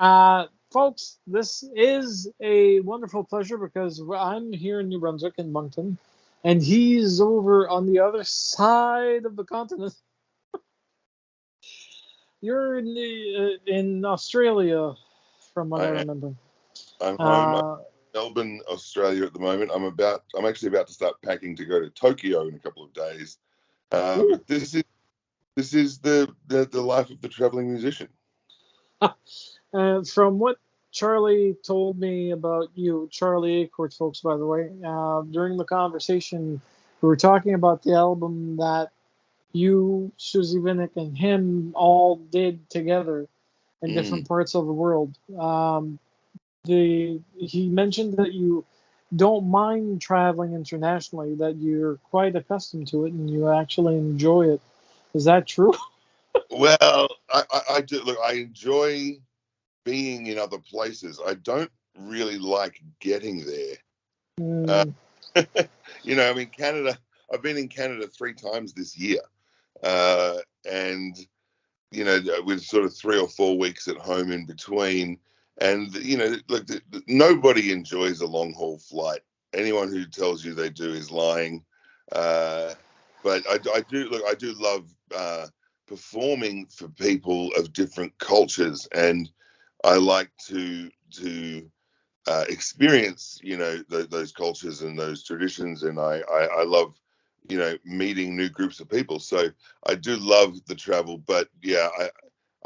Folks, this is a wonderful pleasure because I'm here in New Brunswick in Moncton, and he's over on the other side of the continent. You're in Australia, from what I I am. remember. I'm home. I'm Uh, in Melbourne, Australia at the moment. I'm actually about to start packing to go to Tokyo in a couple of days. ooh. But this is the life of the traveling musician. From what Charlie told me about you, Charlie Acords, folks, by the way, during the conversation, we were talking about the album that you, Susie Vinnick, and him all did together in Mm. different parts of the world. He mentioned that you don't mind traveling internationally, that you're quite accustomed to it and you actually enjoy it. Is that true? Well, I do. Look, I enjoy being in other places. I don't really like getting there. Uh, Mm, I mean, Canada. I've been in Canada 3 times this year, uh, and with sort of 3 or 4 weeks at home in between. And, look, nobody enjoys a long haul flight. Anyone who tells you they do is lying. Uh, but I do love performing for people of different cultures. And I like to experience, those cultures and those traditions. And I love, meeting new groups of people. So I do love the travel, but yeah,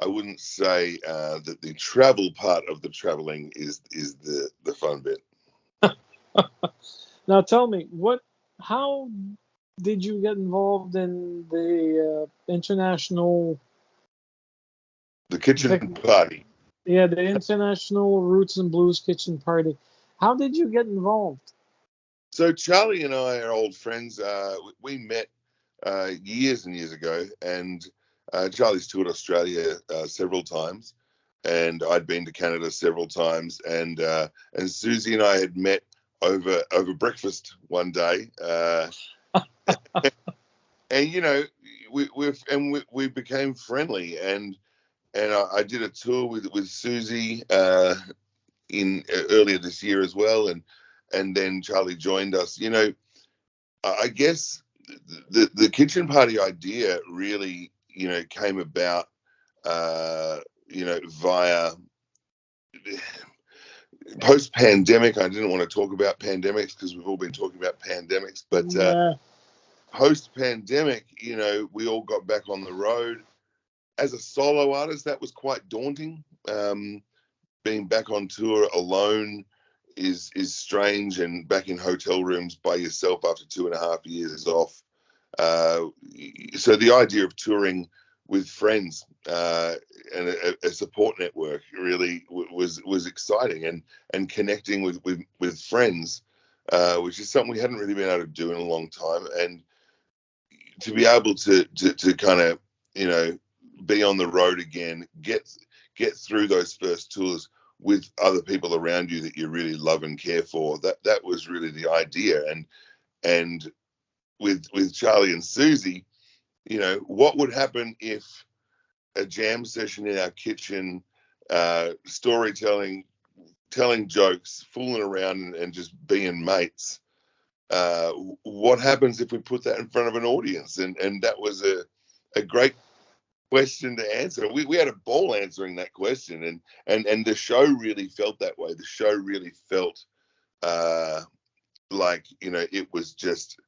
I wouldn't say that the travel part of the traveling is the fun bit. Now tell me, how did you get involved in the international, The kitchen the, party. the international Roots and Blues Kitchen Party? How did you get involved? So Charlie and I are old friends. We met years and years ago, and Charlie's toured Australia several times, and I'd been to Canada several times, and Susie and I had met over breakfast one day, and we became friendly, and I did a tour with Susie in earlier this year as well, and then Charlie joined us. I guess the kitchen party idea really, came about, via post pandemic. I didn't want to talk about pandemics because we've all been talking about pandemics, but Yeah. post pandemic, we all got back on the road. As a solo artist, that was quite daunting. Being back on tour alone is strange, and back in hotel rooms by yourself after 2.5 years off. Uh, so the idea of touring with friends and a support network really was exciting, and connecting with friends, which is something we hadn't really been able to do in a long time, and to be able to kind of be on the road again, get through those first tours with other people around you that you really love and care for. That was really the idea, and with Charlie and Susie, what would happen if a jam session in our kitchen, storytelling, telling jokes, fooling around, and just being mates. What happens if we put that in front of an audience? And that was a great question to answer. We had a ball answering that question, and the show really felt that way. The show really felt like it was just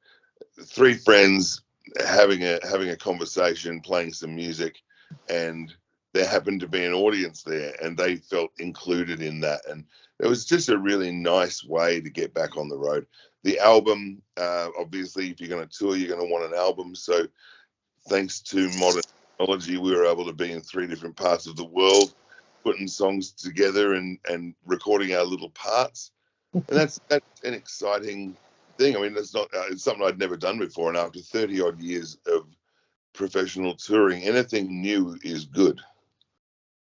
three friends having a conversation, playing some music, and there happened to be an audience there, and they felt included in that, and it was just a really nice way to get back on the road. The album, obviously, if you're going to tour, you're going to want an album. So thanks to modern technology, we were able to be in 3 different parts of the world, putting songs together and recording our little parts. And that's an exciting thing. I mean, it's something I'd never done before. And after 30 odd years of professional touring, anything new is good.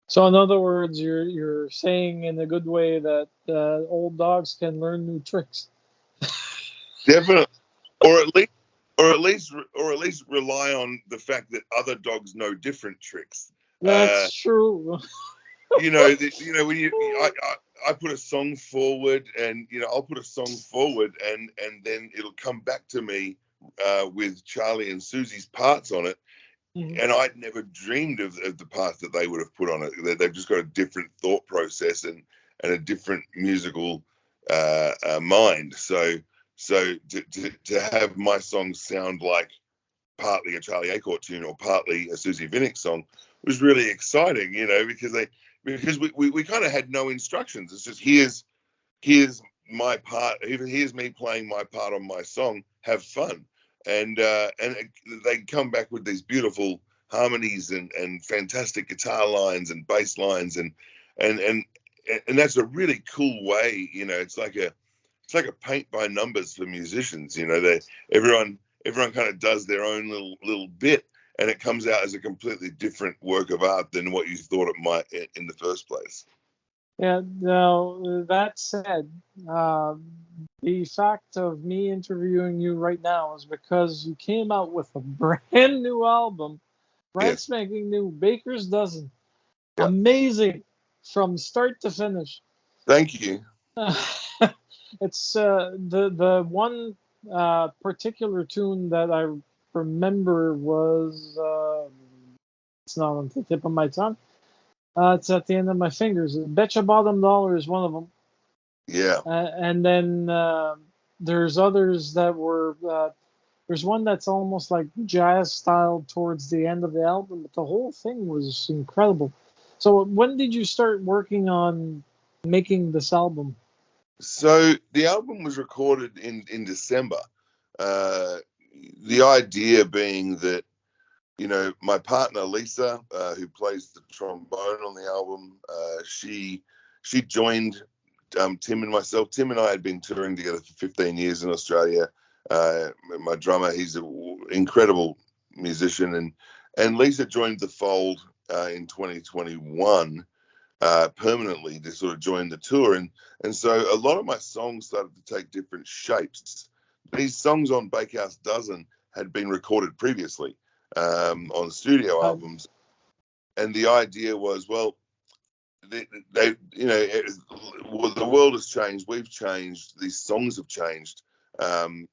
So in other words, you're saying in a good way that old dogs can learn new tricks. Definitely, or at least, rely on the fact that other dogs know different tricks. Uh, That's true. When I put a song forward, and I'll put a song forward, and then it'll come back to me with Charlie and Susie's parts on it, and I'd never dreamed of the parts that they would have put on it. They've just got a different thought process and a different musical mind. So to have my songs sound like partly a Charlie Acorn tune or partly a Susie Vinnick song was really exciting, because we kind of had no instructions. It's just here's my part, even here's me playing my part on my song. Have fun, and they come back with these beautiful harmonies and fantastic guitar lines and bass lines, and that's a really cool way. It's like a paint by numbers for musicians. Everyone kind of does their own little bit, and it comes out as a completely different work of art than what you thought it might in the first place. Yeah, now that said, the fact of me interviewing you right now is because you came out with a brand new album, brand Yes. spanking new, Baker's Dozen. Yeah. Amazing from start to finish. Thank you. It's the one particular tune that I remember was it's not on the tip of my tongue. It's at the end of my fingers. Betcha Bottom Dollar is one of them. Yeah. And then there's others that were. There's one that's almost like jazz style towards the end of the album, but the whole thing was incredible. So when did you start working on making this album? So the album was recorded in December. The idea being that, my partner Lisa, who plays the trombone on the album, she joined Tim and myself. Tim and I had been touring together for 15 years in Australia. My drummer, he's an incredible musician, and Lisa joined the fold in 2021 permanently to sort of join the tour, and so a lot of my songs started to take different shapes. These songs on Bakehouse Dozen had been recorded previously on studio albums, and the idea was, well, the world has changed, we've changed, these songs have changed.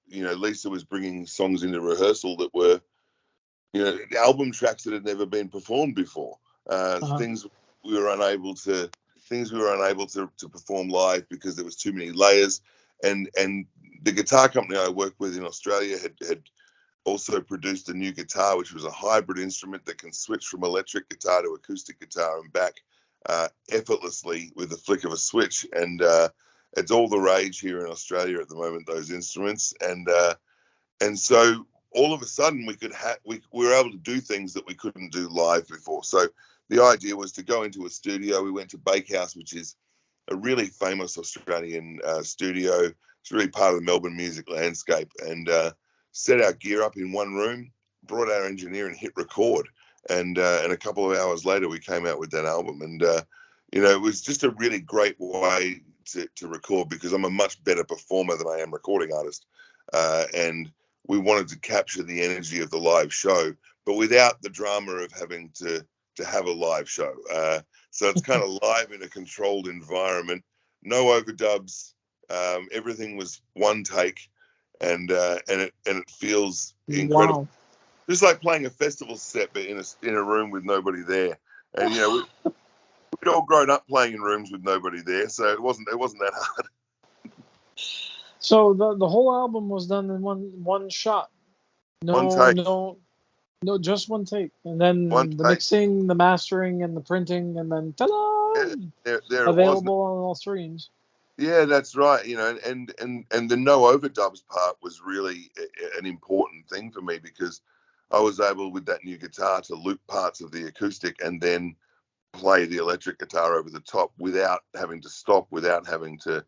Lisa was bringing songs into rehearsal that were, album tracks that had never been performed before, things we were unable to perform live because there was too many layers, and the guitar company I worked with in Australia had also produced a new guitar, which was a hybrid instrument that can switch from electric guitar to acoustic guitar and back effortlessly with the flick of a switch. And it's all the rage here in Australia at the moment, those instruments. And so all of a sudden we were able to do things that we couldn't do live before. So the idea was to go into a studio. We went to Bakehouse, which is a really famous Australian studio. It's really part of the Melbourne music landscape, and set our gear up in one room, brought our engineer and hit record. And a couple of hours later, we came out with that album. And, it was just a really great way to record, because I'm a much better performer than I am recording artist. And we wanted to capture the energy of the live show, but without the drama of having to have a live show. So it's kind of live in a controlled environment, no overdubs. Everything was one take. And it feels incredible. Wow. Just like playing a festival set, but in a room with nobody there. And we'd all grown up playing in rooms with nobody there, so it wasn't that hard. So the whole album was done in one shot. One take. No, just one take, and then the mixing, the mastering, and the printing, and then ta-da! Yeah, there available on all streams. Yeah, that's right. And the no overdubs part was really an important thing for me, because I was able, with that new guitar, to loop parts of the acoustic and then play the electric guitar over the top without having to stop, without having to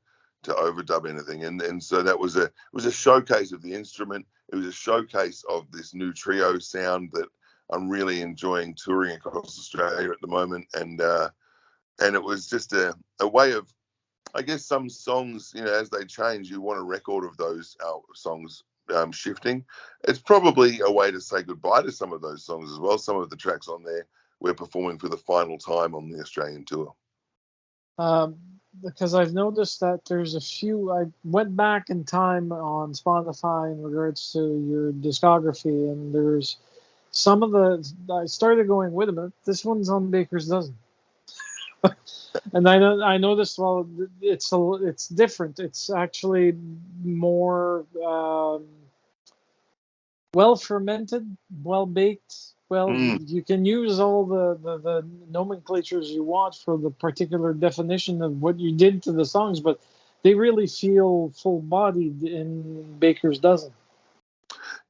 overdub anything. And so that was it was a showcase of the instrument. It was a showcase of this new trio sound that I'm really enjoying touring across Australia at the moment. And it was just a way of, I guess, some songs, as they change, you want a record of those songs shifting. It's probably a way to say goodbye to some of those songs as well. Some of the tracks on there we're performing for the final time on the Australian tour. Because I've noticed that there's a few. I went back in time on Spotify in regards to your discography, and there's some of the. I started going, wait a minute, this one's on Baker's Dozen, and I noticed, well, it's different. It's actually more well fermented, well baked. Well, you can use all the nomenclatures you want for the particular definition of what you did to the songs, but they really feel full bodied in Baker's Dozen.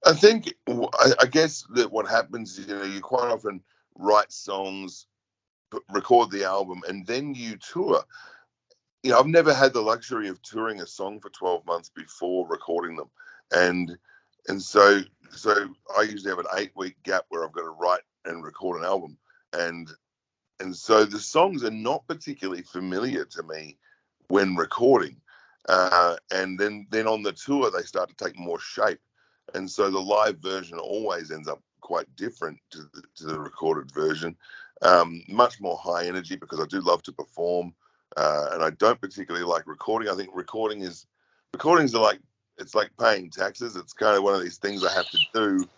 I think, I guess that what happens is, you quite often write songs, record the album, and then you tour. I've never had the luxury of touring a song for 12 months before recording them. And so I usually have an 8-week gap where I've got to write and record an album. And so the songs are not particularly familiar to me when recording. And then on the tour, they start to take more shape. And so the live version always ends up quite different to the recorded version. Much more high energy, because I do love to perform. And I don't particularly like recording. I think recordings are like, it's like paying taxes. It's kind of one of these things I have to do.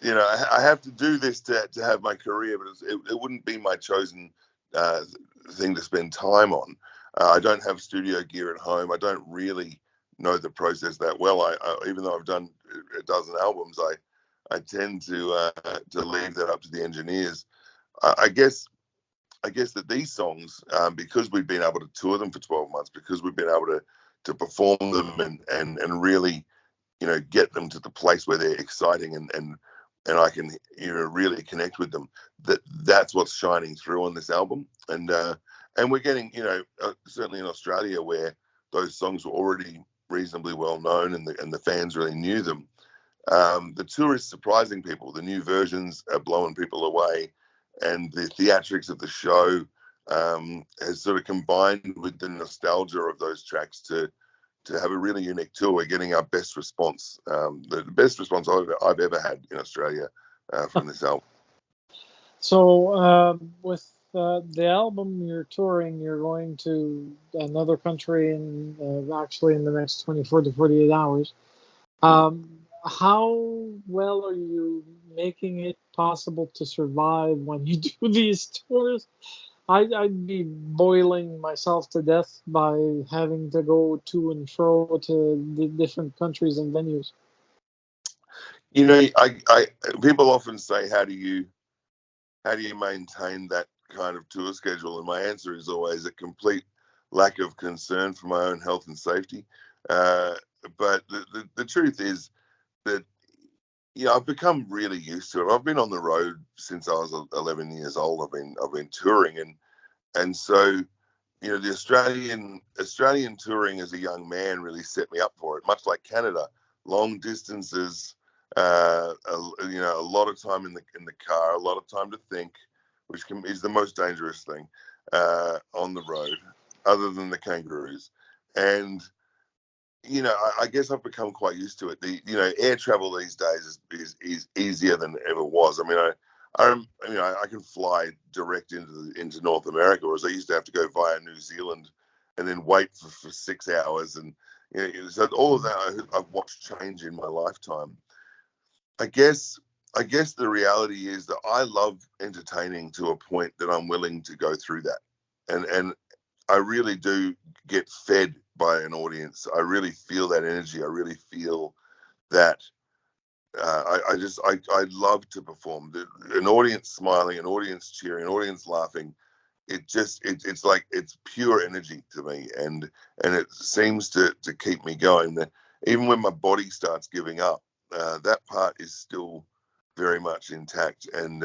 I have to do this to have my career, but it wouldn't be my chosen thing to spend time on. I don't have studio gear at home. I don't really know the process that well. I even though I've done a dozen albums, I tend to leave that up to the engineers. I guess that these songs, because we've been able to tour them for 12 months, because we've been able to perform them and really, get them to the place where they're exciting and I can, really connect with them, that's what's shining through on this album. And we're getting, certainly in Australia, where those songs were already reasonably well known and the fans really knew them. The tour is surprising people. The new versions are blowing people away, and the theatrics of the show has sort of combined with the nostalgia of those tracks to have a really unique tour. We're getting our best response, the best response I've ever had in Australia from this album. So with the album you're touring, you're going to another country actually in the next 24 to 48 hours. How well are you making it possible to survive when you do these tours? I'd be boiling myself to death by having to go to and fro to the different countries and venues. People often say, how do you maintain that kind of tour schedule? And my answer is always a complete lack of concern for my own health and safety. But the truth is that, I've become really used to it. I've been on the road since I was 11 years old. I've been touring, and so, the Australian touring as a young man really set me up for it. Much like Canada, long distances, a lot of time in the car, a lot of time to think, which is the most dangerous thing on the road, other than the kangaroos. And I guess I've become quite used to it. Air travel these days is easier than it ever was. I mean, I can fly direct into North America, whereas I used to have to go via New Zealand and then wait for 6 hours. And so all of that I've watched change in my lifetime. I guess the reality is that I love entertaining to a point that I'm willing to go through that, and I really do get fed by an audience. I really feel that energy. I really feel that. I love to perform. An audience smiling, an audience cheering, an audience laughing. It's like it's pure energy to me, and it seems to keep me going. Even when my body starts giving up, that part is still very much intact. And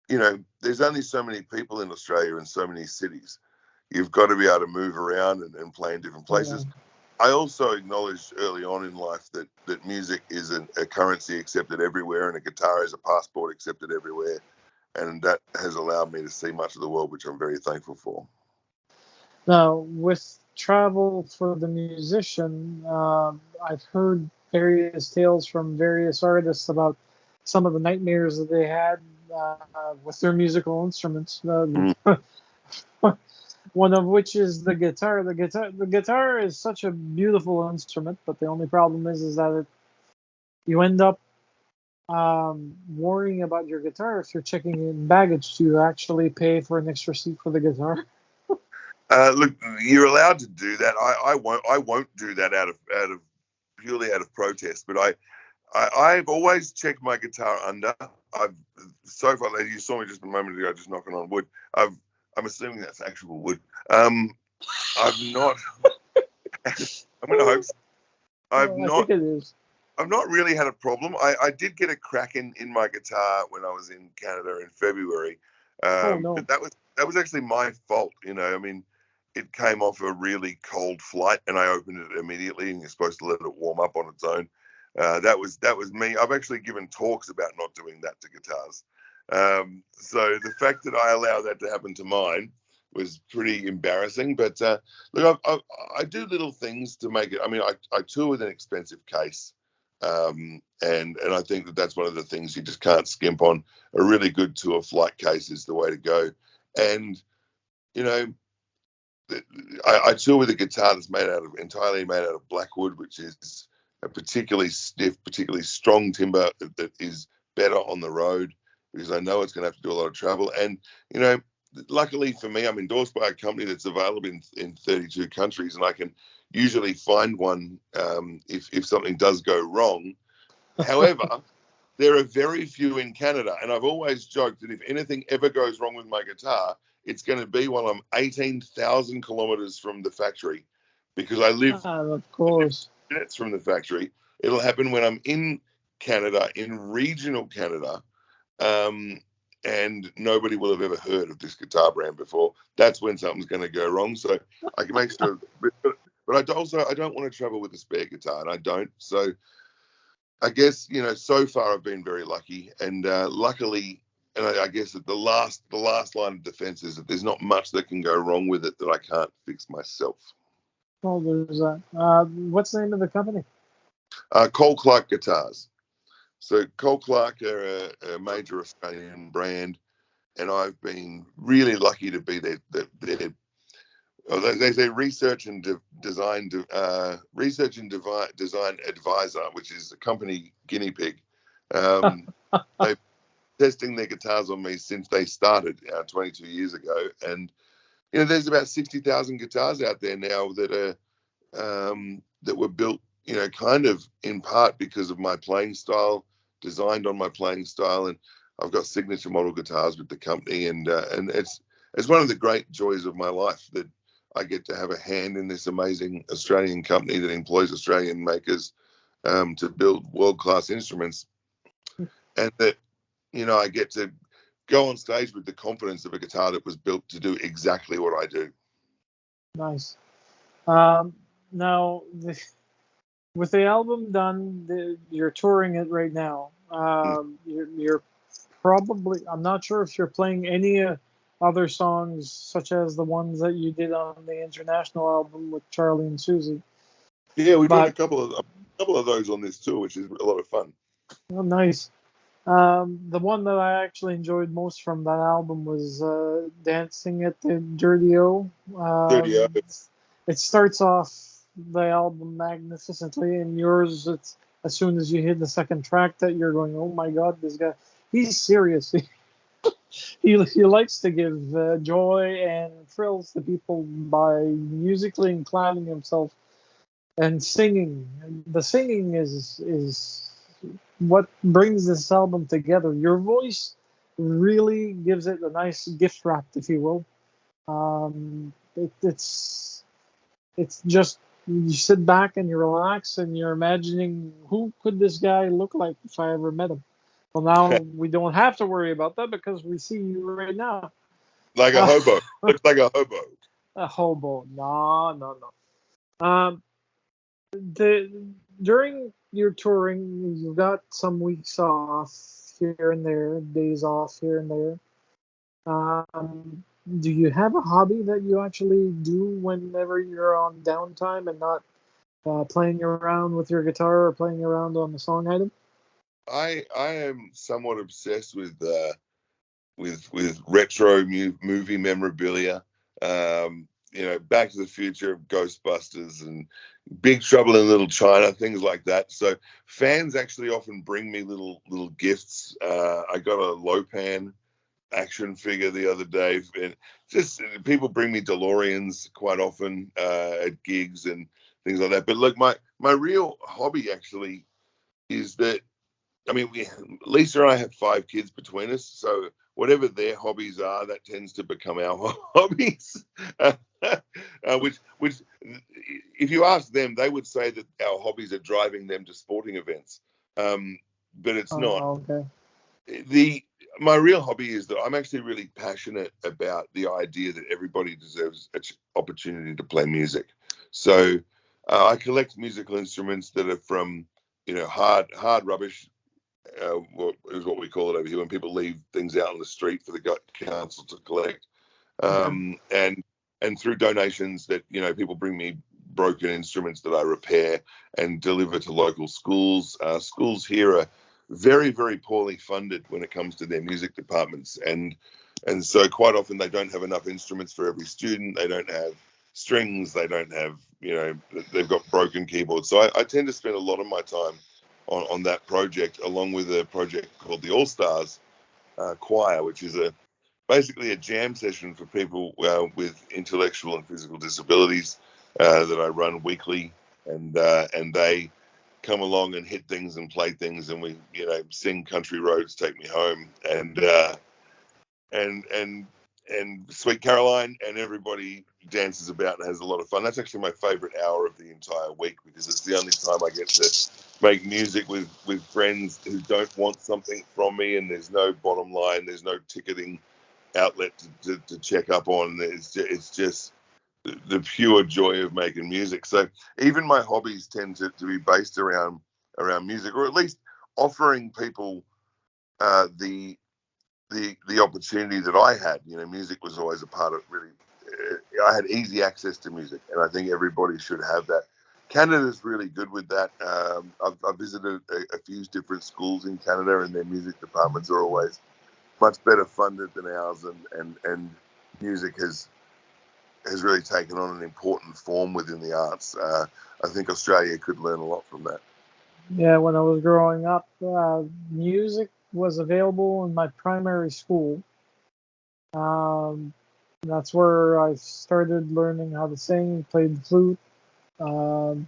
there's only so many people in Australia and so many cities. You've got to be able to move around and play in different places. Yeah. I also acknowledged early on in life that music is a currency accepted everywhere, and a guitar is a passport accepted everywhere. And that has allowed me to see much of the world, which I'm very thankful for. Now, with travel for the musician, I've heard various tales from various artists about some of the nightmares that they had with their musical instruments. Mm. One of which is the guitar. The guitar is such a beautiful instrument, but the only problem is that you end up worrying about your guitar if you're checking in baggage to actually pay for an extra seat for the guitar. Look, you're allowed to do that. I won't. I won't do that out of purely out of protest. But I've always checked my guitar under. I've so far. Like you saw me just a moment ago, just knocking on wood. I'm assuming that's actual wood. I've not. I'm going to hope so. I think it is. I've not really had a problem. I did get a crack in my guitar when I was in Canada in February. Oh no. But that was actually my fault. You know, I mean, it came off a really cold flight, and I opened it immediately. And you're supposed to let it warm up on its own. That was me. I've actually given talks about not doing that to guitars. So the fact that I allow that to happen to mine was pretty embarrassing. But look, I do little things to make it. I mean, I tour with an expensive case. And I think that's one of the things you just can't skimp on. A really good tour flight case is the way to go. And you know, I tour with a guitar that's entirely made out of blackwood, which is a particularly stiff, particularly strong timber that is better on the road because I know it's going to have to do a lot of travel. And you know, luckily for me, I'm endorsed by a company that's available in 32 countries, and I can usually find one if something does go wrong. However, there are very few in Canada, and I've always joked that if anything ever goes wrong with my guitar, it's going to be while I'm 18,000 kilometers from the factory, because I live of course minutes from the factory. It'll happen when I'm in Canada, in regional Canada, and nobody will have ever heard of this guitar brand before. That's when something's going to go wrong. So I can make sure. But I don't want to travel with a spare guitar, and I don't. So I guess, you know, so far I've been very lucky, and luckily, and I guess that the last line of defense is that there's not much that can go wrong with it that I can't fix myself. Well, there's that. What's the name of the company? Cole Clark Guitars. So Cole Clark are a major Australian brand, and I've been really lucky to be their they say research and design advisor, which is a company guinea pig. They've testing their guitars on me since they started 22 years ago, and you know, there's about 60,000 guitars out there now that were built, you know, kind of in part because of my playing style, designed on my playing style, and I've got signature model guitars with the company, and it's one of the great joys of my life that I get to have a hand in this amazing Australian company that employs Australian makers to build world-class instruments, and that, you know, I get to go on stage with the confidence of a guitar that was built to do exactly what I do. Nice. Now, with the album done, you're touring it right now. You're probably, I'm not sure if you're playing any other songs such as the ones that you did on the international album with Charlie and Susie. Yeah, we've done a couple of those on this tour, which is a lot of fun. Oh, nice. The one that I actually enjoyed most from that album was Dancing at the Dirty O. Dirty O. It starts off the album magnificently, and yours, it's as soon as you hit the second track that you're going, oh my God, this guy, he's serious. He likes to give joy and thrills to people by musically inclining himself and singing. The singing is what brings this album together. Your voice really gives it a nice gift wrap, if you will. It's just, you sit back and you relax and you're imagining, who could this guy look like if I ever met him? Well, now we don't have to worry about that because we see you right now. Like a hobo. Looks like a hobo. A hobo. No. During your touring, you've got some weeks off here and there, days off here and there. Do you have a hobby that you actually do whenever you're on downtime and not playing around with your guitar or playing around on the song item? I am somewhat obsessed with with retro movie memorabilia. Back to the Future, Ghostbusters, and Big Trouble in Little China, things like that. So fans actually often bring me little gifts. I got a Lopan action figure the other day, and just people bring me DeLoreans quite often at gigs and things like that. But look, my real hobby actually is that, I mean, Lisa and I have 5 kids between us, so whatever their hobbies are, that tends to become our hobbies. Which, if you ask them, they would say that our hobbies are driving them to sporting events, but it's not. Okay. My real hobby is that I'm actually really passionate about the idea that everybody deserves an opportunity to play music. So I collect musical instruments that are from, hard rubbish, is what we call it over here, when people leave things out on the street for the council to collect, and through donations that people bring me broken instruments that I repair and deliver to local schools. Schools here are very, very poorly funded when it comes to their music departments, and so quite often they don't have enough instruments for every student. They don't have strings. They don't have, they've got broken keyboards. So I tend to spend a lot of my time on that project, along with a project called the All Stars Choir, which is basically a jam session for people with intellectual and physical disabilities that I run weekly, and they come along and hit things and play things, and we sing Country Roads Take Me Home, and Sweet Caroline, and everybody dances about and has a lot of fun. That's actually my favorite hour of the entire week, because it's the only time I get to make music with friends who don't want something from me, and there's no bottom line, there's no ticketing outlet to check up on. It's just the pure joy of making music. So even my hobbies tend to be based around music, or at least offering people the opportunity that I had. Music was always a part of, really, I had easy access to music, and I think everybody should have that. Canada's really good with that. I've visited a few different schools in Canada, and their music departments are always much better funded than ours, and music has really taken on an important form within the arts. I think Australia could learn a lot from that. Yeah, when I was growing up, music was available in my primary school. That's where I started learning how to sing, played the flute, and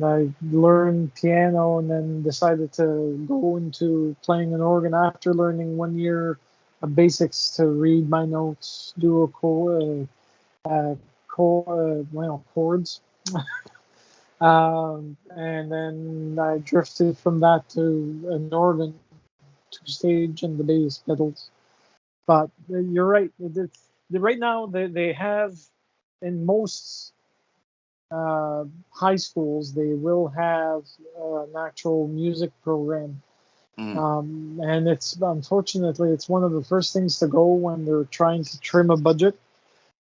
I learned piano, and then decided to go into playing an organ after learning 1 year of basics to read my notes, do chords. And then I drifted from that to an organ, two stage, and the bass pedals. But you're right. Right now, they have, in most high schools, they will have an actual music program. And unfortunately, it's one of the first things to go when they're trying to trim a budget.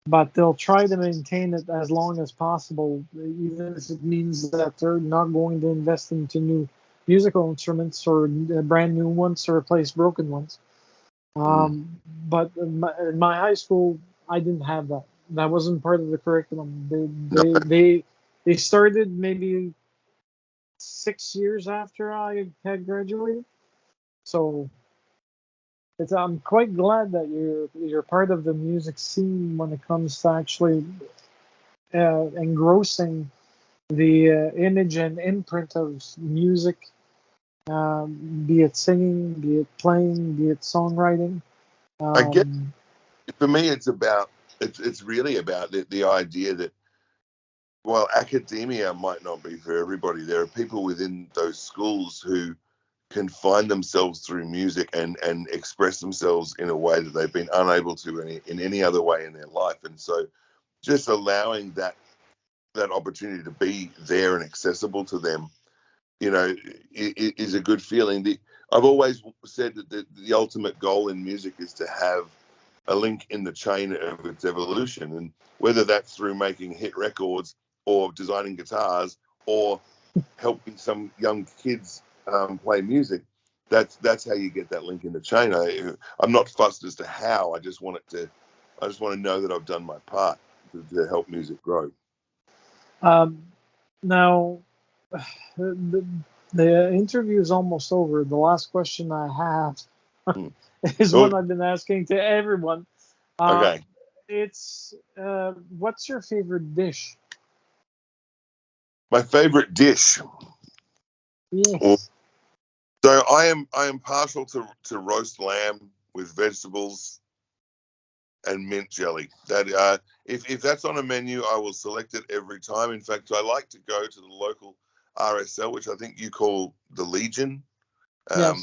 But they'll try to maintain it as long as possible, even if it means that they're not going to invest into new musical instruments or brand new ones to replace broken ones. But in my high school, I didn't have that. That wasn't part of the curriculum. They started maybe 6 years after I had graduated. So I'm quite glad that you're part of the music scene when it comes to actually engrossing the image and imprint of music, be it singing, be it playing, be it songwriting. I guess for me, it's really about the idea that, while academia might not be for everybody, there are people within those schools who can find themselves through music and express themselves in a way that they've been unable to in any other way in their life. And so just allowing that opportunity to be there and accessible to them, is a good feeling. I've always said that the ultimate goal in music is to have a link in the chain of its evolution, and whether that's through making hit records or designing guitars or helping some young kids play music, that's how you get that link in the chain. I'm not fussed as to how. I just want to know that I've done my part to help music grow. Now, the, the interview is almost over. The last question I have is Oh, one I've been asking to everyone. okay. It's what's your favorite dish? My favorite dish. Yes. So I am partial to roast lamb with vegetables and mint jelly. That if that's on a menu, I will select it every time. In fact, I like to go to the local RSL, which I think you call the Legion. Yes.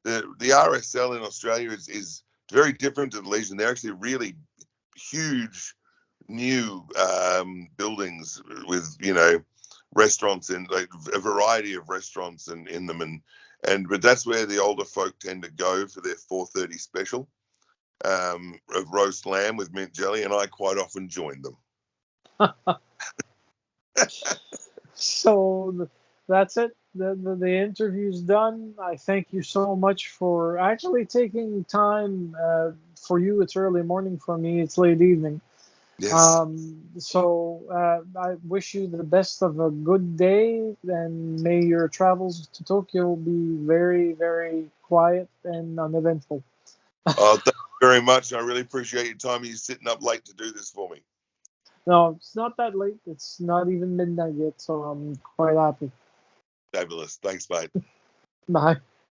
The RSL in Australia is very different to the Legion. They're actually really huge new buildings with restaurants and like a variety of restaurants in them, but that's where the older folk tend to go for their 4:30 special of roast lamb with mint jelly, and I quite often join them. So that's it. The interview's done. I thank you so much for actually taking time. For you, it's early morning. For me, it's late evening. Yes. I wish you the best of a good day, and may your travels to Tokyo be very, very quiet and uneventful. Oh, thank you very much. I really appreciate your time. You're sitting up late to do this for me. No, it's not that late. It's not even midnight yet, so I'm quite happy. Fabulous. Thanks, mate. Bye.